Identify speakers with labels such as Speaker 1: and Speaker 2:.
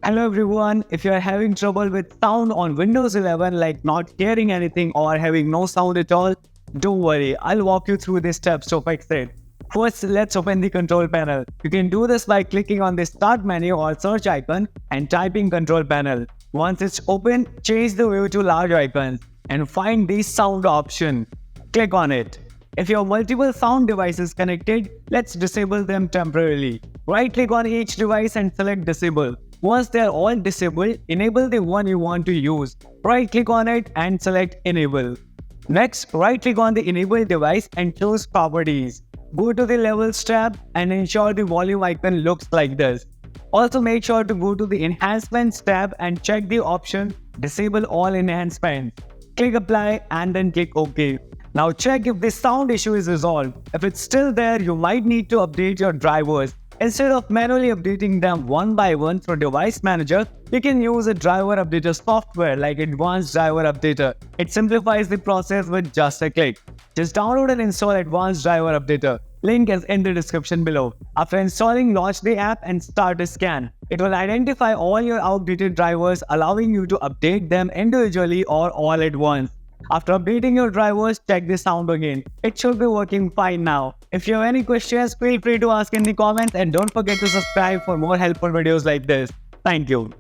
Speaker 1: Hello everyone, if you are having trouble with sound on Windows 11 like not hearing anything or having no sound at all, don't worry, I'll walk you through the steps to fix it. First, let's open the control panel. You can do this by clicking on the start menu or search icon and typing control panel. Once it's open, change the view to large icons and find the sound option. Click on it. If you have multiple sound devices connected, let's disable them temporarily. Right click on each device and select disable. Once they are all disabled, enable the one you want to use. Right click on it and select enable. Next, right click on the enabled device and choose properties. Go to the levels tab and ensure the volume icon looks like this. Also make sure to go to the enhancements tab and check the option disable all enhancements. Click apply and then click OK. Now check if the sound issue is resolved. If it's still there, you might need to update your drivers. Instead of manually updating them one by one through Device Manager, you can use a driver updater software like Advanced Driver Updater. It simplifies the process with just a click. Just download and install Advanced Driver Updater. Link is in the description below. After installing, launch the app and start a scan. It will identify all your outdated drivers, allowing you to update them individually or all at once. After updating your drivers, check the sound again. It should be working fine now. If you have any questions, feel free to ask in the comments and don't forget to subscribe for more helpful videos like this. Thank you.